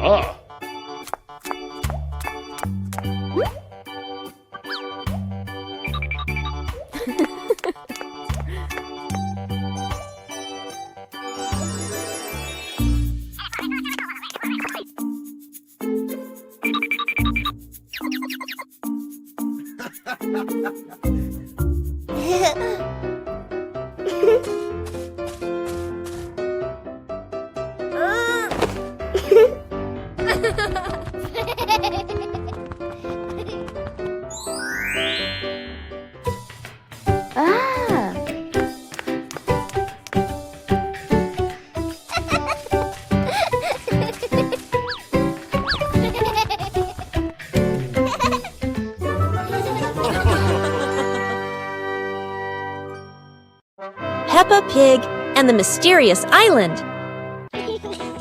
Aha! Peppa Pig and the Mysterious Island.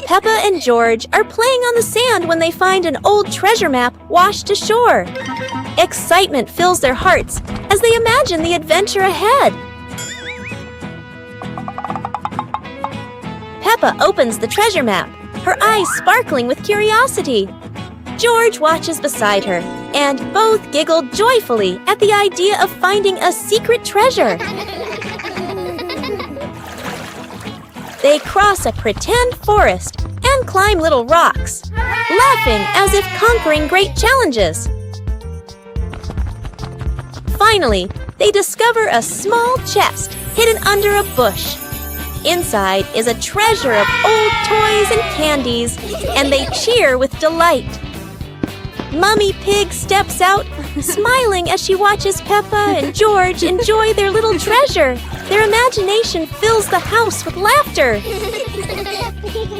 Peppa and George are playing on the sand when they find an old treasure map washed ashore. Excitement fills their hearts as they imagine the adventure ahead. Peppa opens the treasure map, her eyes sparkling with curiosity. George watches beside her, and both giggle joyfully at the idea of finding a secret treasure. They cross a pretend forest and climb little rocks, laughing as if conquering great challenges. Finally, they discover a small chest hidden under a bush. Inside is a treasure of old toys and candies, and they cheer with delight. Mummy Pig steps out, smiling as she watches Peppa and George enjoy their little treasure. Their imagination fills the house with laughter.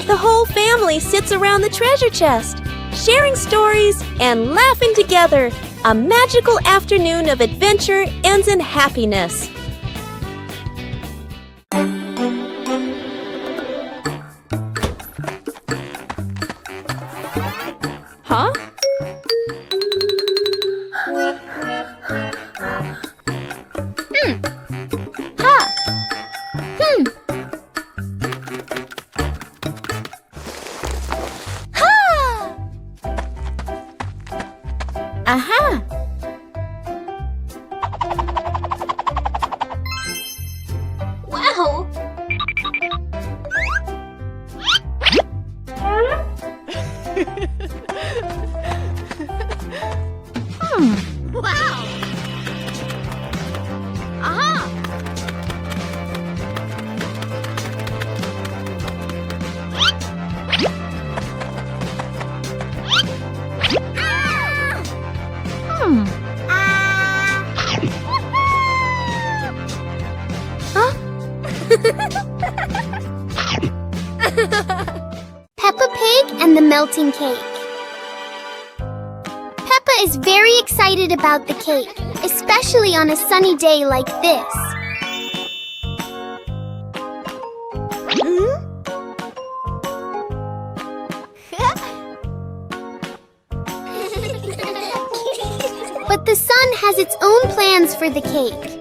The whole family sits around the treasure chest, sharing stories and laughing together. A magical afternoon of adventure ends in happiness. Huh? Aha! Wow! Wow! Aha! Peppa Pig and the melting cake. Peppa is very excited about the cake, especially on a sunny day like this. But the sun has its own plans for the cake.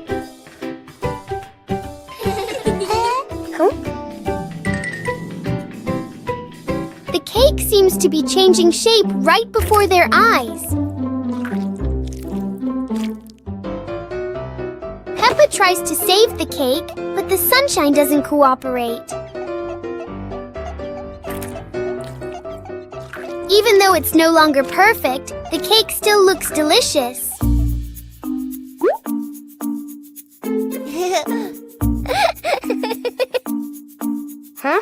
The cake seems to be changing shape right before their eyes. Peppa tries to save the cake, but the sunshine doesn't cooperate. Even though it's no longer perfect, the cake still looks delicious. Huh?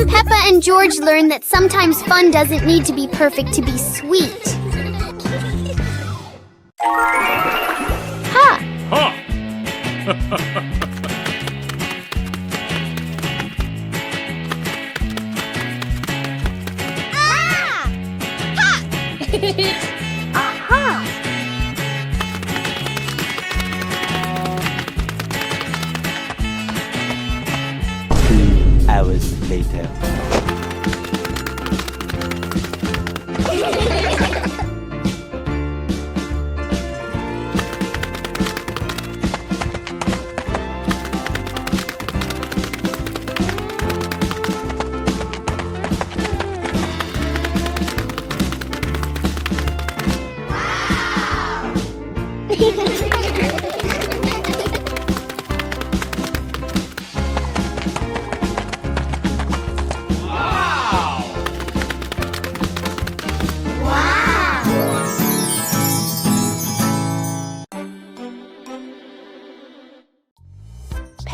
Peppa and George learn that sometimes fun doesn't need to be perfect to be sweet. Ha! Ha! Aha! 2 hours later.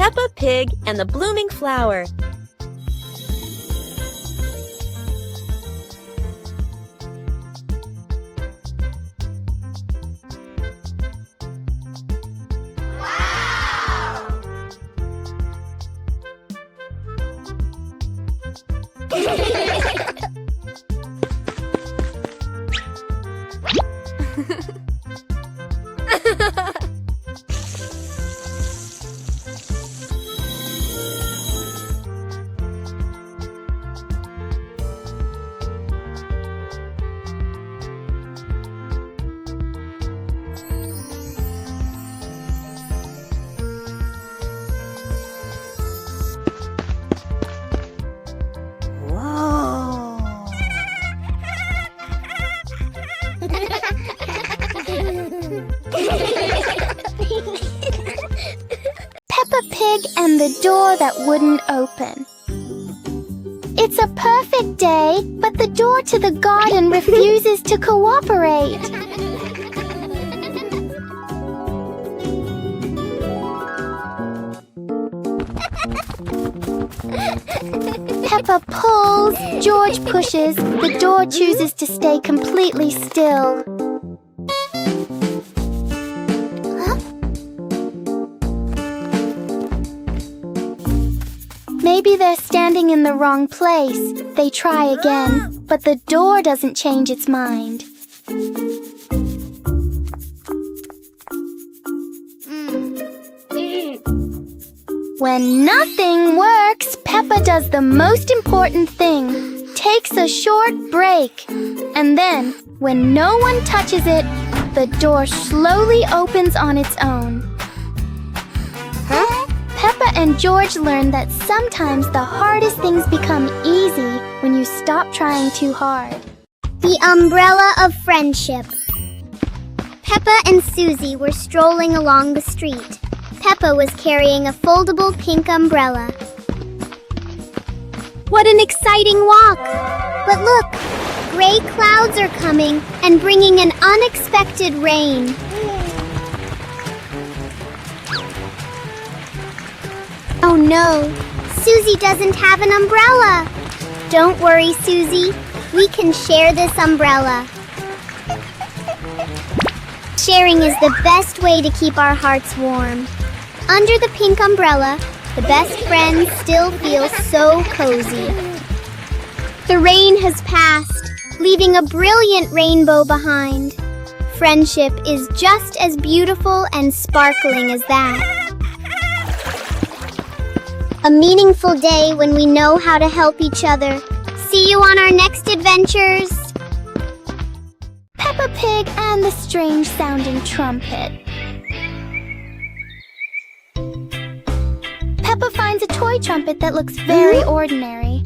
Peppa Pig and the Blooming Flower. Peppa Pig and the door that wouldn't open. It's a perfect day, but the door to the garden refuses to cooperate. Peppa pulls, George pushes, the door chooses to stay completely still. Maybe they're standing in the wrong place. They try again, but the door doesn't change its mind. When nothing works, Peppa does the most important thing, takes a short break. And then, when no one touches it, the door slowly opens on its own. Peppa and George learn that sometimes the hardest things become easy when you stop trying too hard. The umbrella of friendship. Peppa and Susie were strolling along the street. Peppa was carrying a foldable pink umbrella. What an exciting walk! But look, gray clouds are coming and bringing an unexpected rain. Oh no, Susie doesn't have an umbrella. Don't worry, Susie. We can share this umbrella. Sharing is the best way to keep our hearts warm. Under the pink umbrella, the best friends still feel so cozy. The rain has passed, leaving a brilliant rainbow behind. Friendship is just as beautiful and sparkling as that. A meaningful day when we know how to help each other. See you on our next adventures. Peppa Pig and the strange-sounding trumpet. Peppa finds a toy trumpet that looks very ordinary.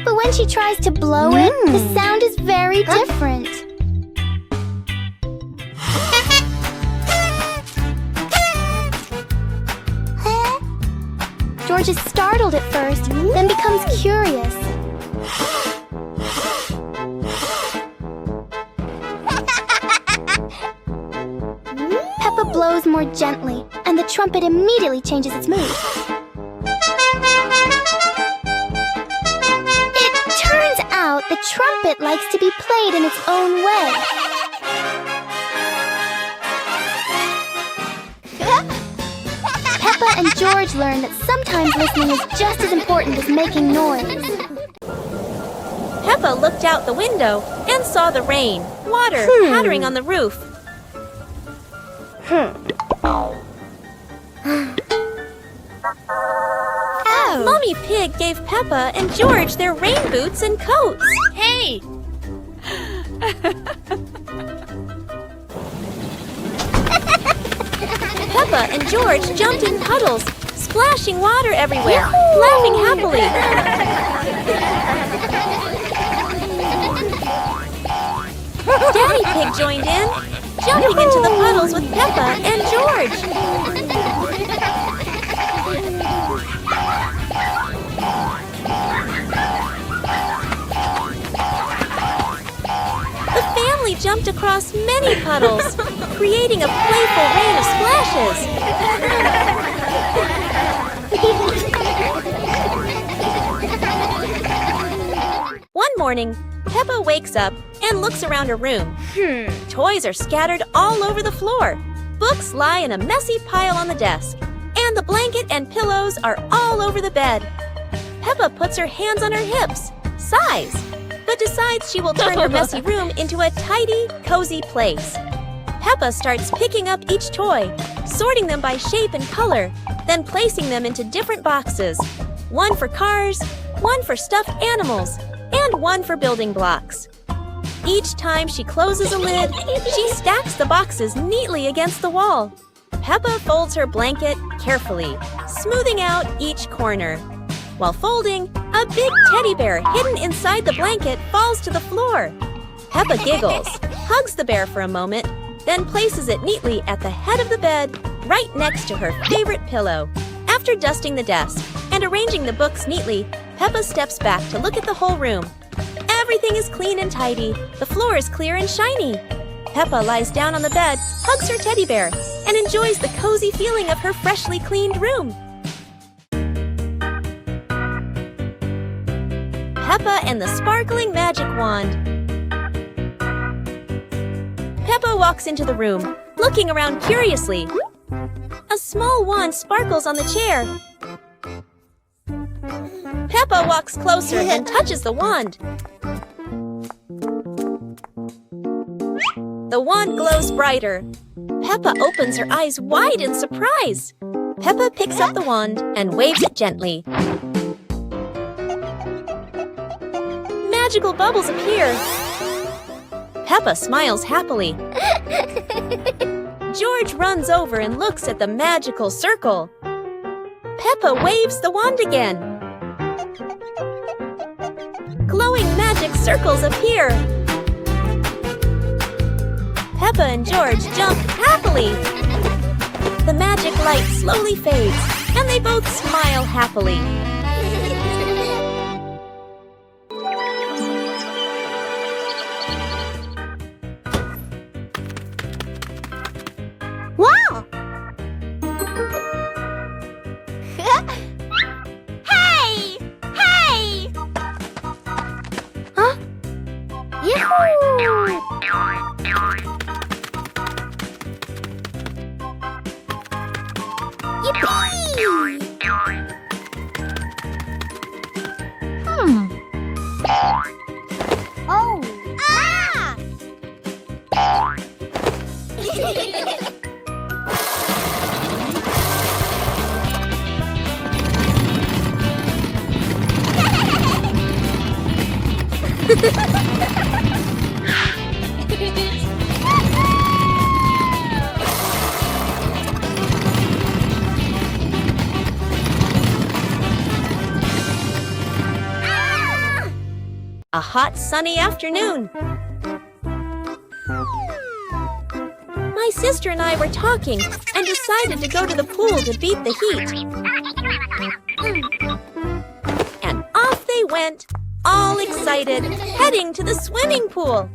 But when she tries to blow it, the sound is very different. George is startled at first, then becomes curious. Peppa blows more gently, and the trumpet immediately changes its mood. It turns out the trumpet likes to be played in its own way. Peppa and George learn that sometimes listening is just as important as making noise. Peppa looked out the window and saw the rain, water pattering on the roof. Mommy Pig gave Peppa and George their rain boots and coats. Hey! Peppa and George jumped in puddles, splashing water everywhere, laughing happily. Daddy Pig joined in, jumping into the puddles with Peppa and George. The family quickly jumped across many puddles, creating a playful rain of splashes. One morning, Peppa wakes up and looks around her room. Toys are scattered all over the floor. Books lie in a messy pile on the desk. And the blanket and pillows are all over the bed. Peppa puts her hands on her hips, sighs, but decides she will turn her messy room into a tidy, cozy place. Peppa starts picking up each toy, sorting them by shape and color, then placing them into different boxes. One for cars, one for stuffed animals, and one for building blocks. Each time she closes a lid, she stacks the boxes neatly against the wall. Peppa folds her blanket carefully, smoothing out each corner. While folding, a big teddy bear hidden inside the blanket falls to the floor. Peppa giggles, hugs the bear for a moment, then places it neatly at the head of the bed, right next to her favorite pillow. After dusting the desk and arranging the books neatly, Peppa steps back to look at the whole room. Everything is clean and tidy. The floor is clear and shiny. Peppa lies down on the bed, hugs her teddy bear, and enjoys the cozy feeling of her freshly cleaned room. Peppa and the Sparkling Magic Wand. Peppa walks into the room, looking around curiously. A small wand sparkles on the chair. Peppa walks closer and touches the wand. The wand glows brighter. Peppa opens her eyes wide in surprise. Peppa picks up the wand and waves it gently. Magical bubbles appear. Peppa smiles happily. George runs over and looks at the magical circle. Peppa waves the wand again. Glowing magic circles appear. Peppa and George jump happily. The magic light slowly fades, and they both smile happily. Wow! Hey! Hey! Huh? Yahoo! Yippee! Oh! Ah! A hot, sunny afternoon. My sister and I were talking and decided to go to the pool to beat the heat. And off they went, all excited, heading to the swimming pool.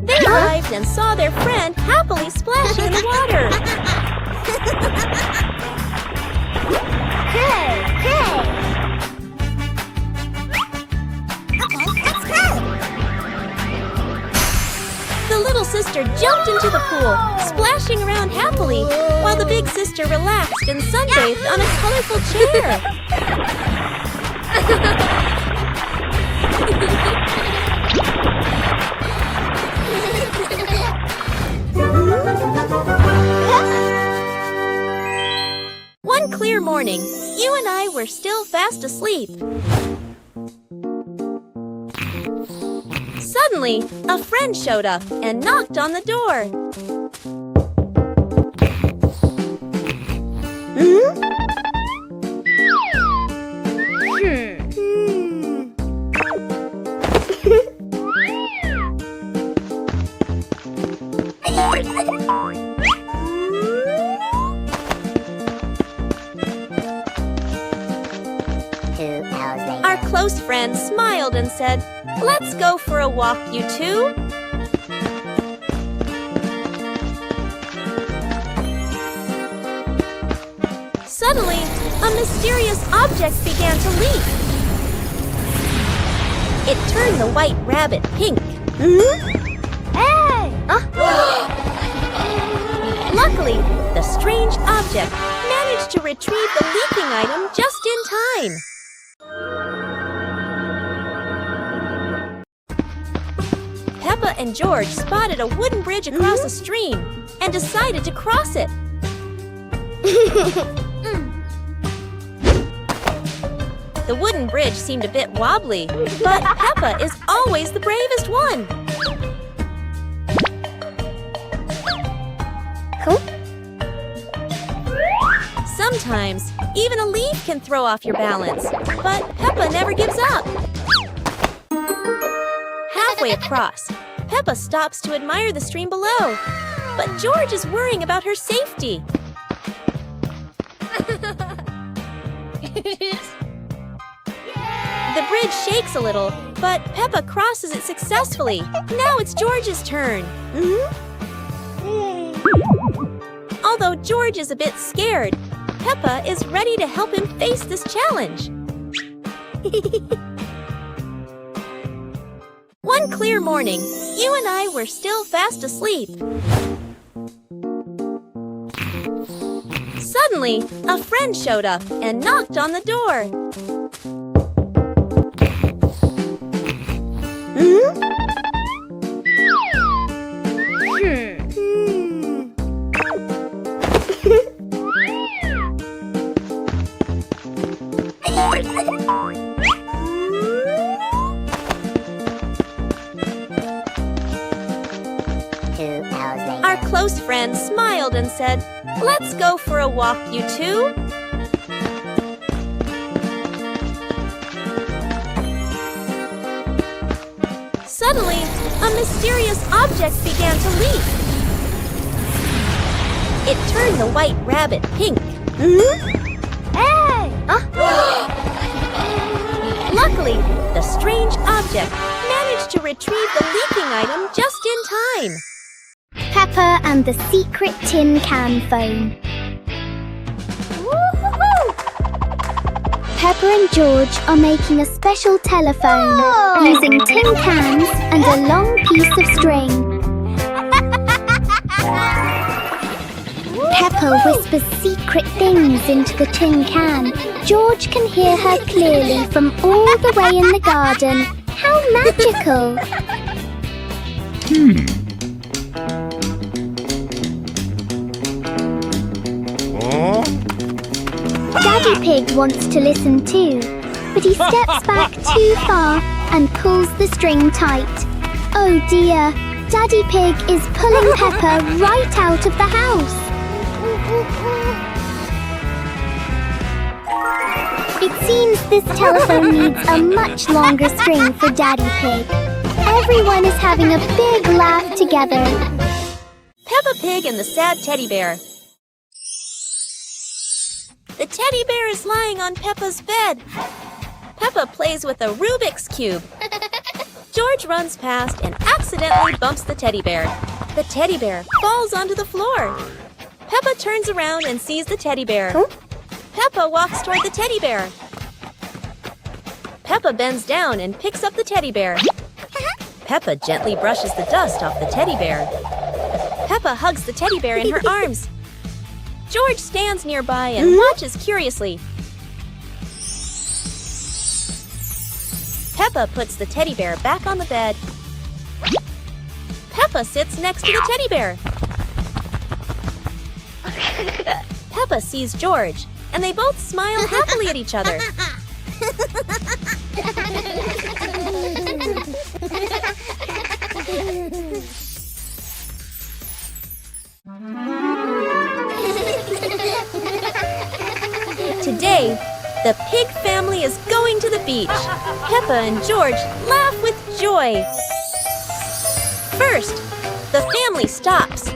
They arrived and saw their friend happily splashing in the water. Hey! Hey! Okay, let's go! The little sister jumped into the pool, splashing around happily, while the big sister relaxed and sunbathed on a colorful chair. One clear morning, you and I were still fast asleep. Suddenly, a friend showed up and knocked on the door. close friend smiled and said, "Let's go for a walk, you two." Suddenly, a mysterious object began to leak. It turned the white rabbit pink. Hey! Luckily, the strange object managed to retrieve the leaking item just in time. Peppa and George spotted a wooden bridge across a stream and decided to cross it. The wooden bridge seemed a bit wobbly, but Peppa is always the bravest one. Cool. Sometimes, even a leaf can throw off your balance, but Peppa never gives up. Halfway across, Peppa stops to admire the stream below, but George is worrying about her safety. The bridge shakes a little, but Peppa crosses it successfully. Now it's George's turn. Although George is a bit scared, Peppa is ready to help him face this challenge. One clear morning, you and I were still fast asleep. Suddenly, a friend showed up and knocked on the door. Our close friend smiled and said, "Let's go for a walk, you two." Suddenly, a mysterious object began to leak. It turned the white rabbit pink. Hey! Luckily, the strange object managed to retrieve the leaking item just in time. Peppa and the secret tin can phone. Peppa and George are making a special telephone using tin cans and a long piece of string. Peppa whispers secret things into the tin can. George can hear her clearly from all the way in the garden. How magical! Daddy Pig wants to listen too, but he steps back too far and pulls the string tight. Oh dear, Daddy Pig is pulling Peppa right out of the house. It seems this telephone needs a much longer string for Daddy Pig. Everyone is having a big laugh together. Peppa Pig and the sad teddy bear. The teddy bear is lying on Peppa's bed. Peppa plays with a Rubik's Cube. George runs past and accidentally bumps the teddy bear. The teddy bear falls onto the floor. Peppa turns around and sees the teddy bear. Peppa walks toward the teddy bear. Peppa bends down and picks up the teddy bear. Peppa gently brushes the dust off the teddy bear. Peppa hugs the teddy bear in her arms. George stands nearby and watches curiously. Peppa puts the teddy bear back on the bed. Peppa sits next to the teddy bear. Peppa sees George, and they both smile happily at each other. Today, the pig family is going to the beach. Peppa and George laugh with joy. First, the family stops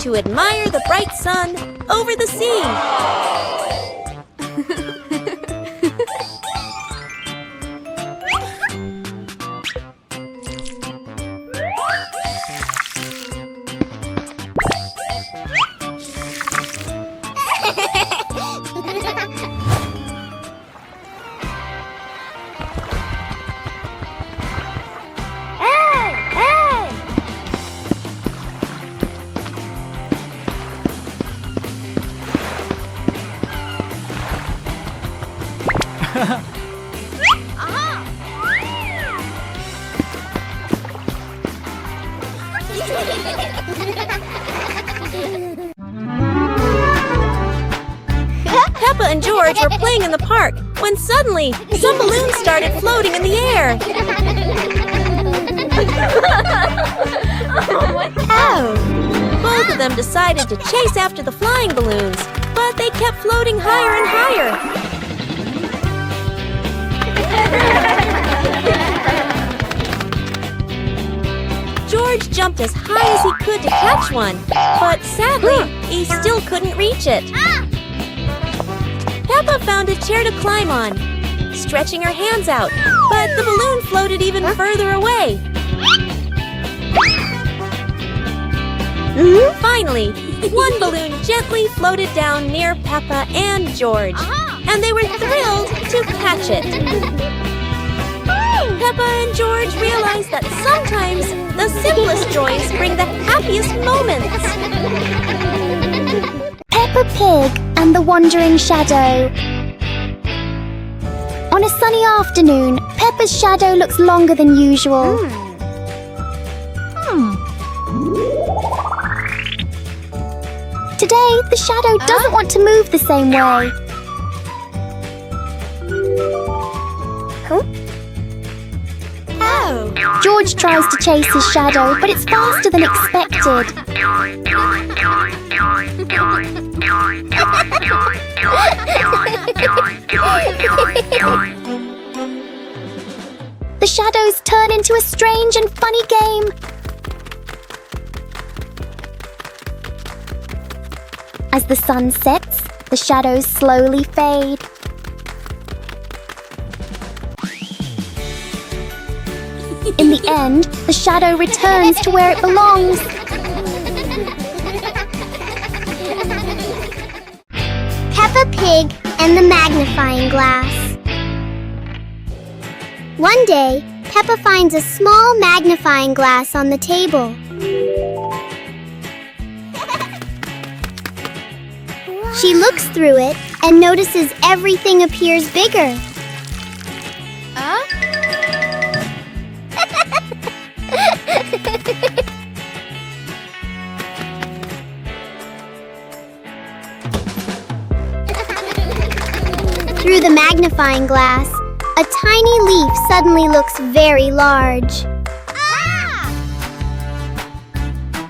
to admire the bright sun over the sea. Peppa and George were playing in the park when suddenly some balloons started floating in the air. Both of them decided to chase after the flying balloons, but they kept floating higher and higher. George jumped as high as he could to catch one, but sadly, he still couldn't reach it. Peppa found a chair to climb on, stretching her hands out, but the balloon floated even further away. Finally, one balloon gently floated down near Peppa and George, and they were thrilled to catch it. Peppa and George realized that sometimes the simplest joys bring the happiest moments. Peppa Pig and the Wandering Shadow. On a sunny afternoon, Peppa's shadow looks longer than usual. Today, the shadow doesn't want to move the same way. George tries to chase his shadow, but it's faster than expected. The shadows turn into a strange and funny game. As the sun sets, the shadows slowly fade. In the end, the shadow returns to where it belongs. Peppa Pig and the Magnifying Glass. One day, Peppa finds a small magnifying glass on the table. She looks through it and notices everything appears bigger. Through the magnifying glass, a tiny leaf suddenly looks very large.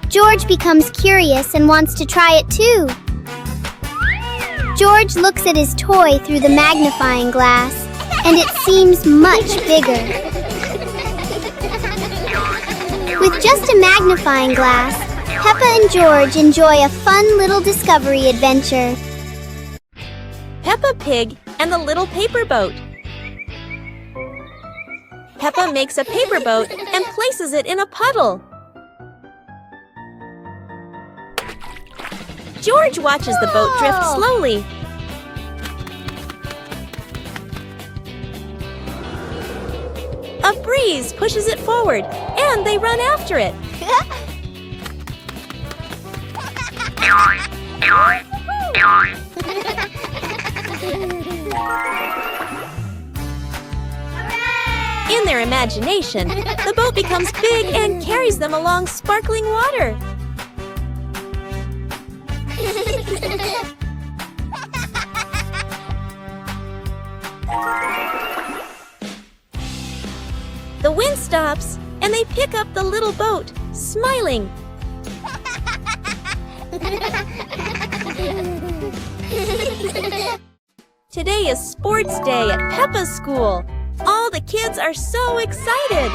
George becomes curious and wants to try it too. George looks at his toy through the magnifying glass, and it seems much bigger. With just a magnifying glass, Peppa and George enjoy a fun little discovery adventure. Peppa Pig and the Little Paper Boat. Peppa makes a paper boat and places it in a puddle. George watches the boat drift slowly. A breeze pushes it forward, and they run after it. In their imagination, the boat becomes big and carries them along sparkling water. The wind stops, and they pick up the little boat, smiling. Today is sports day at Peppa's school. All the kids are so excited.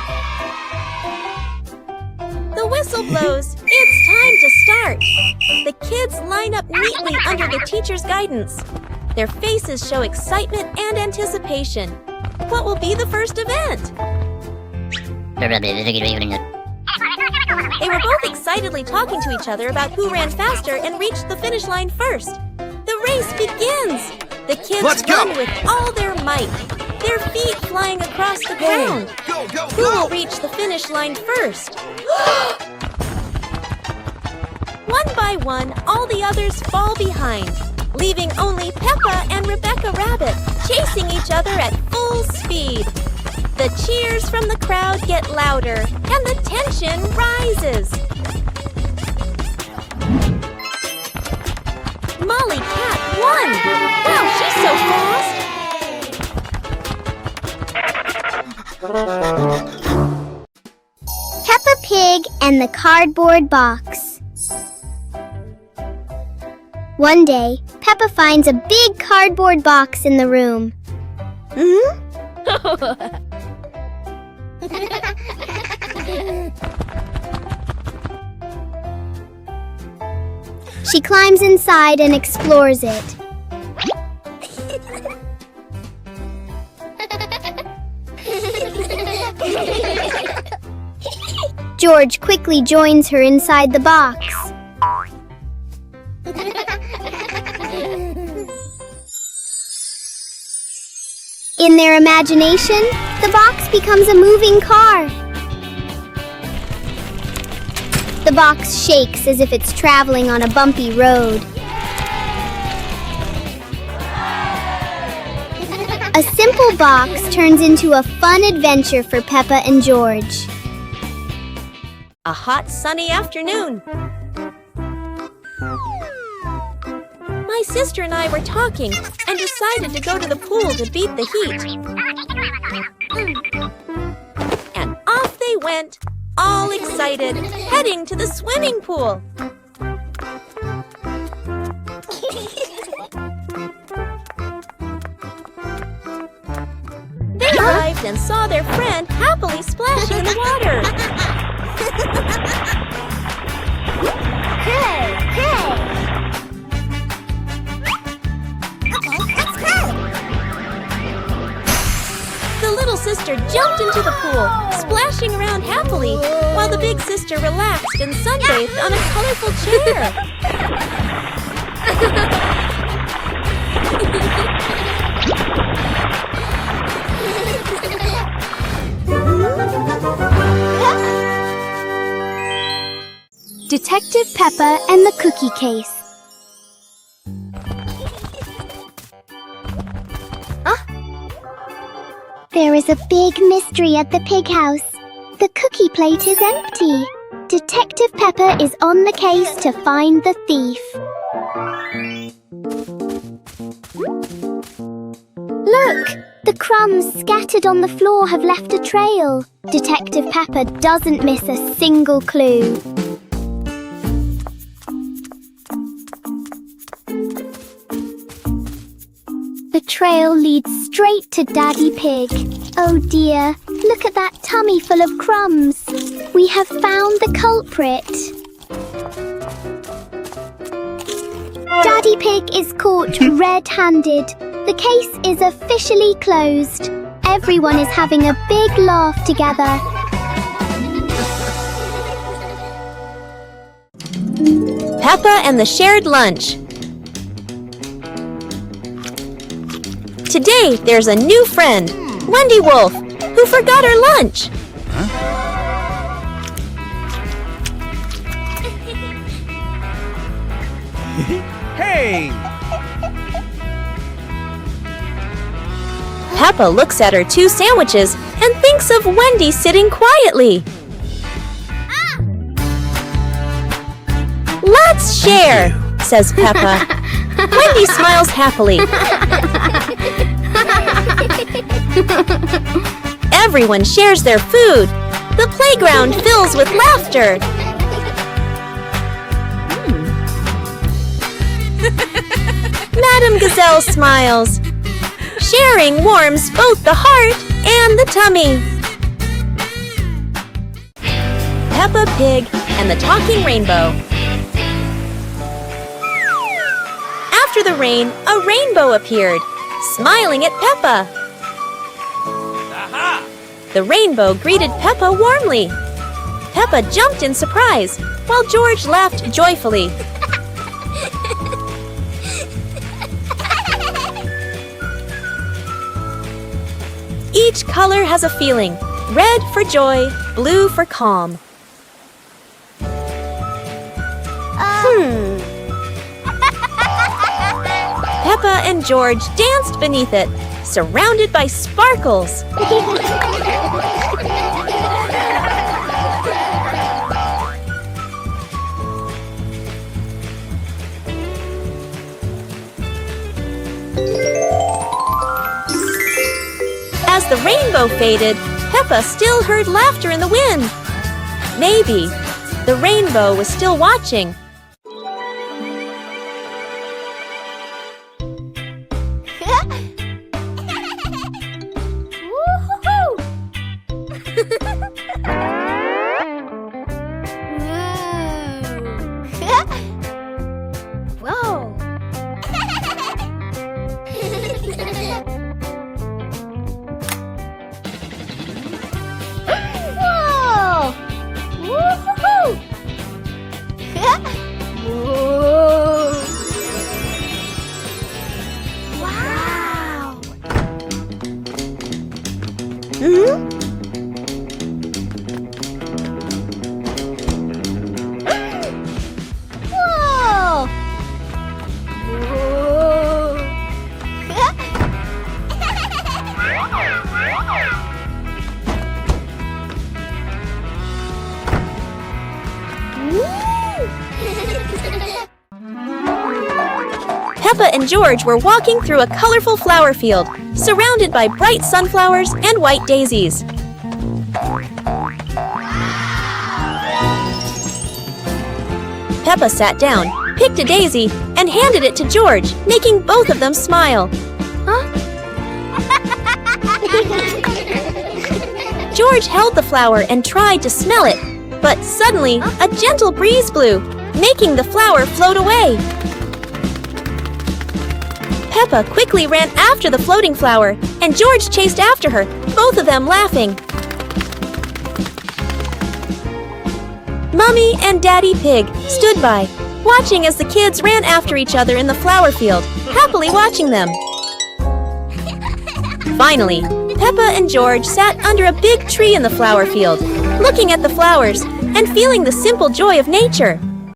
The whistle blows. It's time to start. The kids line up neatly under the teacher's guidance. Their faces show excitement and anticipation. What will be the first event? They were both excitedly talking to each other about who ran faster and reached the finish line first. The race begins. The kids run with all their might, their feet flying across the ground. Who will reach the finish line first? One by one, all the others fall behind, leaving only Peppa and Rebecca Rabbit chasing each each other at full speed. The cheers from the crowd get louder and the tension rises. Molly Cat won! Wow, she's so fast! Peppa Pig and the Cardboard Box. One day, Peppa finds a big cardboard box in the room. She climbs inside and explores it. George quickly joins her inside the box. In their imagination, the box becomes a moving car. The box shakes as if it's traveling on a bumpy road. A simple box turns into a fun adventure for Peppa and George. A hot, sunny afternoon. My sister and I were talking and decided to go to the pool to beat the heat. And off they went, all excited, heading to the swimming pool. They arrived and saw their friend happily splashing in the water. The little sister jumped into the pool, splashing around happily, while the big sister relaxed and sunbathed on a colorful chair. Detective Peppa and the Cookie Case. There is a big mystery at the pig house. The cookie plate is empty. Detective Peppa is on the case to find the thief. Look! The crumbs scattered on the floor have left a trail. Detective Peppa doesn't miss a single clue. The trail leads straight to Daddy Pig. Oh dear, look at that tummy full of crumbs. We have found the culprit. Daddy Pig is caught red-handed. The case is officially closed. Everyone is having a big laugh together. Peppa and the shared lunch. Today, there's a new friend, Wendy Wolf, who forgot her lunch. Hey! Peppa looks at her 2 sandwiches and thinks of Wendy sitting quietly. Let's share, says Peppa. Wendy smiles happily. Everyone shares their food. The playground fills with laughter. Madame Gazelle smiles. Sharing warms both the heart and the tummy. Peppa Pig and the Talking Rainbow. After the rain, a rainbow appeared, smiling at Peppa. Aha! The rainbow greeted Peppa warmly. Peppa jumped in surprise, while George laughed joyfully. Each color has a feeling. Red for joy, blue for calm. Peppa and George danced beneath it, surrounded by sparkles. As the rainbow faded, Peppa still heard laughter in the wind. Maybe the rainbow was still watching. Whoa! Whoa! Woo-hoo-hoo! Whoa! Wow! Whoa! Peppa and George were walking through a colorful flower field, surrounded by bright sunflowers and white daisies. Peppa sat down, picked a daisy, and handed it to George, making both of them smile. George held the flower and tried to smell it, but suddenly a gentle breeze blew, making the flower float away. Peppa quickly ran after the floating flower, and George chased after her, both of them laughing. Mummy and Daddy Pig stood by, watching as the kids ran after each other in the flower field, happily watching them. Finally, Peppa and George sat under a big tree in the flower field, looking at the flowers and feeling the simple joy of nature.